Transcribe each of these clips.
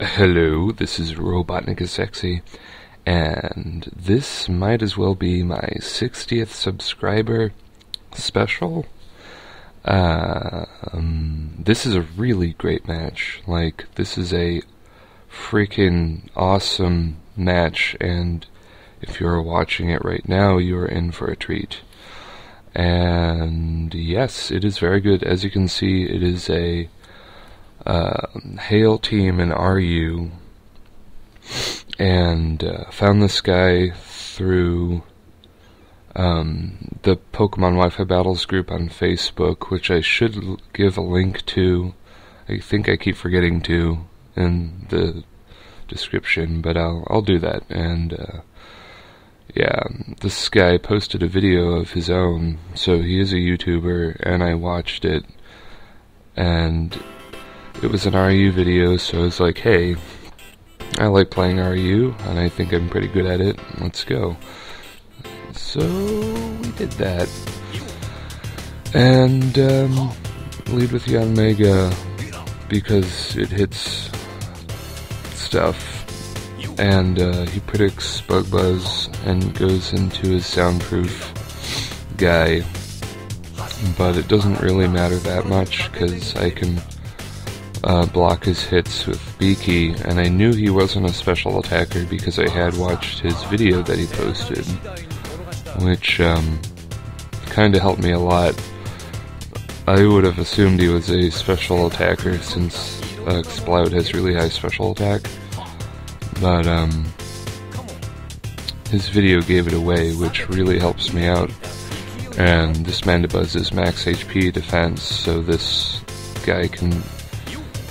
Hello, this is RobotnikIsSexy, and this might as well be my 60th subscriber special. This is a really great match. This is a freaking awesome match, and if you're watching it right now, you're in for a treat. And yes, it is very good. As you can see, it is a Hail team in RU, and found this guy through the Pokemon Wi-Fi Battles group on Facebook, which I should give a link to. I think I keep forgetting to in the description, but I'll do that. And yeah, this guy posted a video of his own, so he is a YouTuber, and I watched it, and it was an RU video, so I was like, hey, I like playing RU, and I think I'm pretty good at it. Let's go. So we did that. And lead with Yanmega because it hits stuff. And he predicts Bug Buzz and goes into his soundproof guy. But it doesn't really matter that much because I can block his hits with Beaky, and I knew he wasn't a special attacker because I had watched his video that he posted, which kind of helped me a lot. I would have assumed he was a special attacker since Exploud has really high special attack, but his video gave it away, which really helps me out. And this Mandibuzz is max HP defense, so this guy can...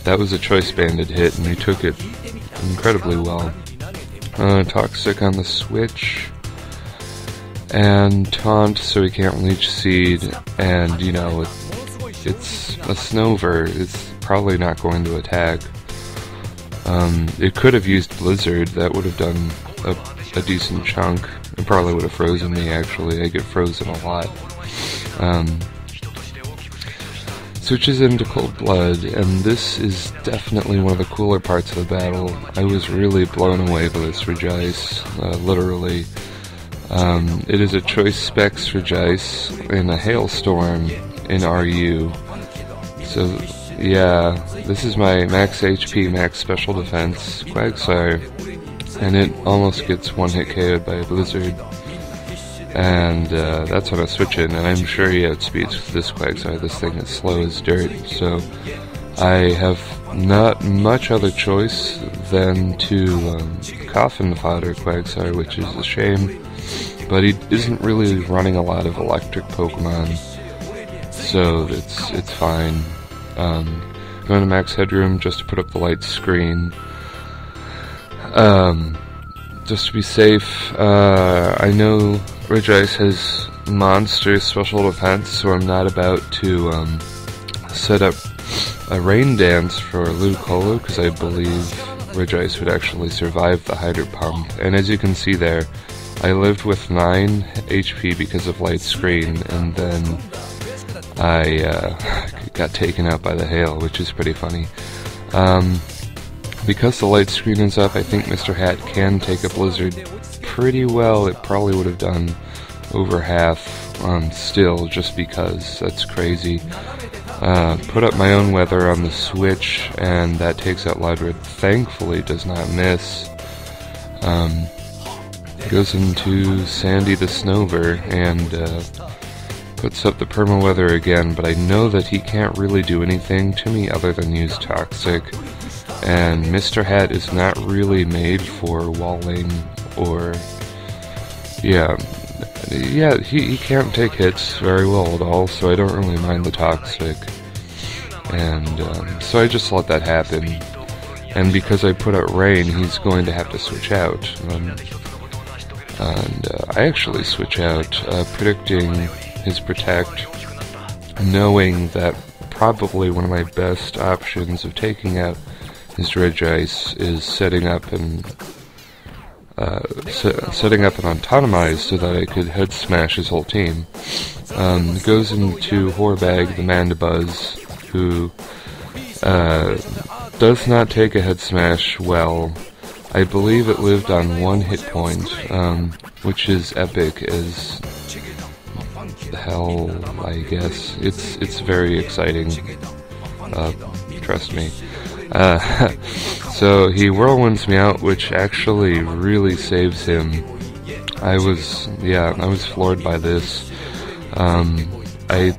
That was a choice banded hit, and he took it incredibly well. Toxic on the switch, and Taunt so he can't Leech Seed, and you know, it's a Snover, it's probably not going to attack. It could have used Blizzard, that would have done a decent chunk. It probably would have frozen me, actually. I get frozen a lot. Switches into Cold Blood, and this is definitely one of the cooler parts of the battle. I was really blown away by this Regice, literally. It is a choice specs Regice in a Hailstorm in RU. So, yeah, this is my max HP, max special defense Quagsire, and it almost gets one-hit KO'd by a Blizzard. And that's when I switch in, and I'm sure he outspeeds this Quagsire. This thing is slow as dirt, so I have not much other choice than to Coffin Fodder Quagsire, which is a shame, but he isn't really running a lot of electric Pokemon, so it's fine. Going to max headroom just to put up the light screen. Just to be safe, I know Regice has monster special defense, so I'm not about to set up a rain dance for Ludicolo, because I believe Regice would actually survive the Hydro Pump. And as you can see there, I lived with 9 HP because of light screen, and then I got taken out by the hail, which is pretty funny. Because the light screen is up, I think Mr. Hat can take a Blizzard pretty well. It probably would have done over half still, just because. That's crazy. Put up my own weather on the switch, and that takes out Loudred. Thankfully does not miss. Goes into Sandy the Snover, and puts up the perma weather again, but I know that he can't really do anything to me other than use Toxic. And Mr. Hat is not really made for walling or... Yeah, he can't take hits very well at all, so I don't really mind the Toxic. And so I just let that happen. And because I put out Rain, he's going to have to switch out. And I actually switch out, predicting his Protect, knowing that probably one of my best options of taking out his Regice is setting up and Autonomize so that I could head smash his whole team. Goes into Horbag, the Mandibuzz, who does not take a head smash well. I believe it lived on 1 hit point, which is epic as hell, I guess. It's very exciting, trust me. So he whirlwinds me out, which actually really saves him. I was floored by this. I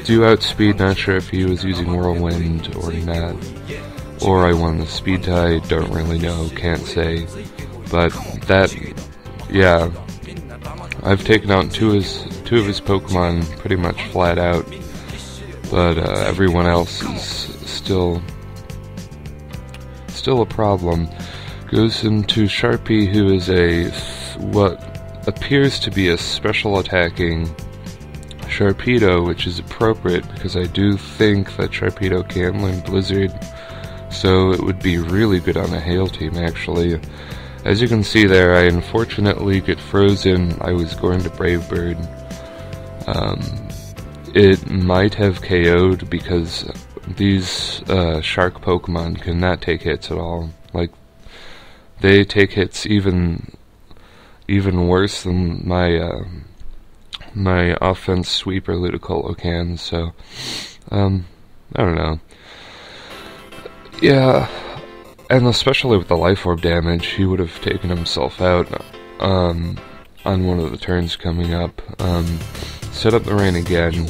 do outspeed, not sure if he was using whirlwind or not. Or I won the speed tie, don't really know, can't say. But that, yeah, I've taken out two of his Pokemon pretty much flat out. But everyone else is still a problem. Goes into Sharpie, who is what appears to be a special attacking Sharpedo, which is appropriate because I do think that Sharpedo can learn Blizzard, so it would be really good on a Hail team, actually. As you can see there, I unfortunately get frozen. I was going to Brave Bird. It might have KO'd because these shark Pokemon cannot take hits at all. Like, they take hits even worse than my offense sweeper Ludicolo can, so I don't know. Yeah, and especially with the Life Orb damage, he would have taken himself out on one of the turns coming up. Set up the rain again,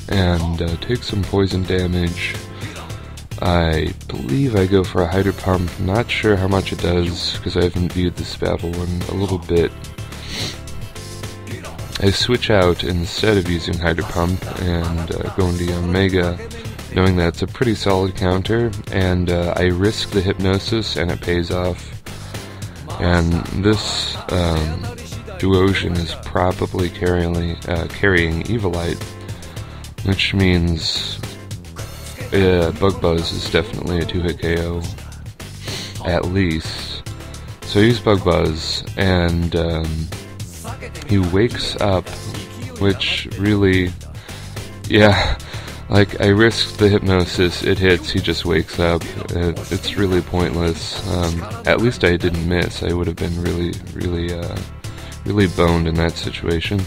and take some poison damage. I believe I go for a Hydro Pump, not sure how much it does, because I haven't viewed this battle in a little bit. I switch out instead of using Hydro Pump and go into Omega, knowing that it's a pretty solid counter, and I risk the Hypnosis and it pays off. And this Duosion is probably carrying Evilite, which means Bug Buzz is definitely a 2-hit KO, at least. So I use Bug Buzz, and he wakes up, which really, yeah, like, I risked the Hypnosis, it hits, he just wakes up. It's really pointless. At least I didn't miss. I would have been really boned in that situation.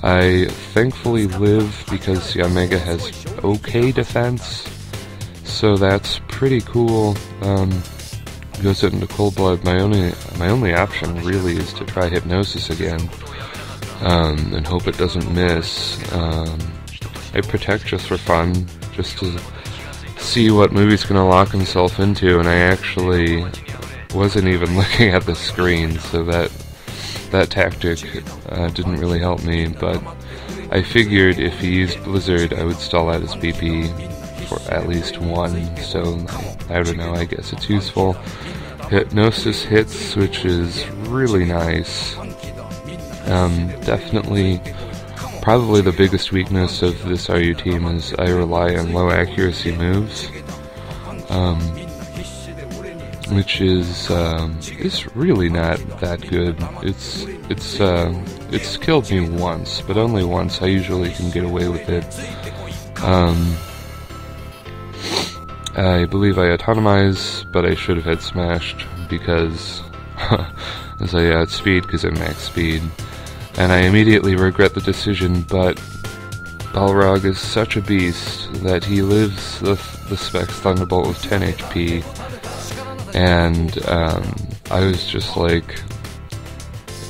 I thankfully live because Omega has okay defense, so that's pretty cool. Goes into Cold Blood. My only option really is to try Hypnosis again, and hope it doesn't miss. I Protect just for fun, just to see what movie's gonna lock himself into, and I actually wasn't even looking at the screen, so that tactic didn't really help me, but I figured if he used Blizzard, I would stall out his BP for at least one, so I don't know, I guess it's useful. Hypnosis hits, which is really nice. Definitely, probably the biggest weakness of this RU team is I rely on low accuracy moves, which is really not that good. It's killed me once, but only once. I usually can get away with it. I believe I autonomize, but I should have had smashed because as I outspeed because I'm max speed, and I immediately regret the decision. But Balrog is such a beast that he lives the Specs Thunderbolt with 10 HP. And I was just like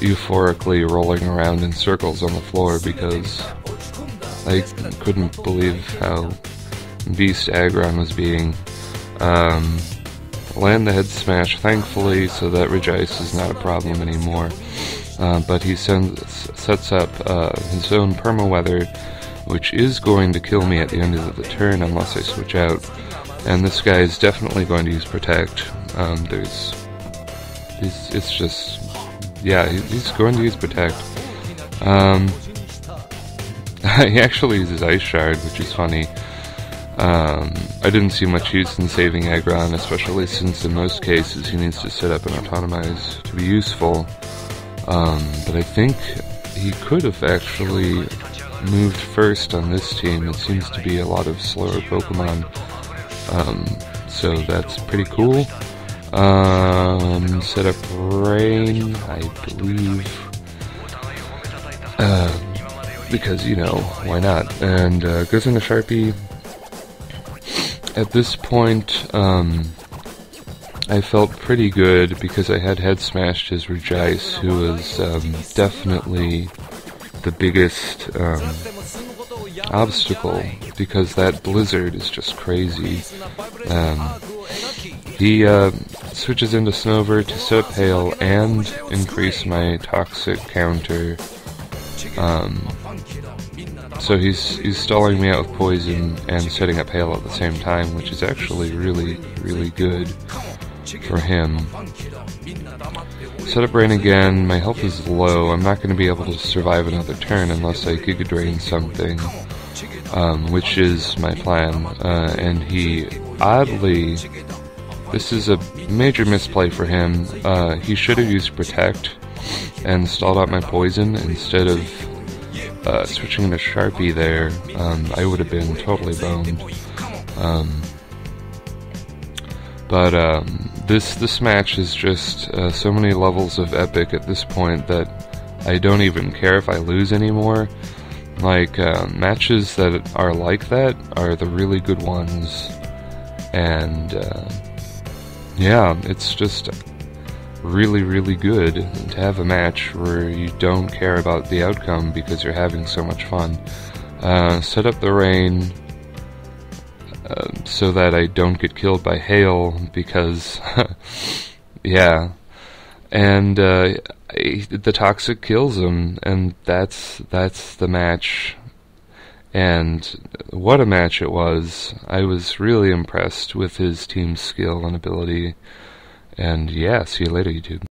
euphorically rolling around in circles on the floor because I couldn't believe how beast Aggron was being. Land the head smash, thankfully, so that Regice is not a problem anymore. But he sets up his own Permaweather, which is going to kill me at the end of the turn unless I switch out. And this guy is definitely going to use Protect. It's just, yeah, he's going to use Protect. He actually uses Ice Shard, which is funny. I didn't see much use in saving Aggron, especially since in most cases he needs to set up and autonomize to be useful. But I think he could have actually moved first on this team. It seems to be a lot of slower Pokemon. so that's pretty cool. Set up rain, I believe, because, you know, why not? And goes into Sharpie. At this point, I felt pretty good because I had head smashed his Regice, who was definitely the biggest obstacle, because that blizzard is just crazy. He switches into Snover to set up Hail and increase my toxic counter. So he's stalling me out with Poison and setting up Hail at the same time, which is actually really, really good for him. Set up Rain again. My health is low. I'm not going to be able to survive another turn unless I Giga Drain something, which is my plan. And he, oddly, this is a major misplay for him. He should have used Protect and stalled out my Poison instead of switching into Sharpie there. I would have been totally boned. But this match is just so many levels of epic at this point that I don't even care if I lose anymore. Like, matches that are like that are the really good ones. And yeah, it's just really, really good to have a match where you don't care about the outcome because you're having so much fun. Set up the rain so that I don't get killed by hail, because yeah, and the toxic kills him, and that's the match. And what a match it was. I was really impressed with his team's skill and ability. And yeah, see you later, YouTube.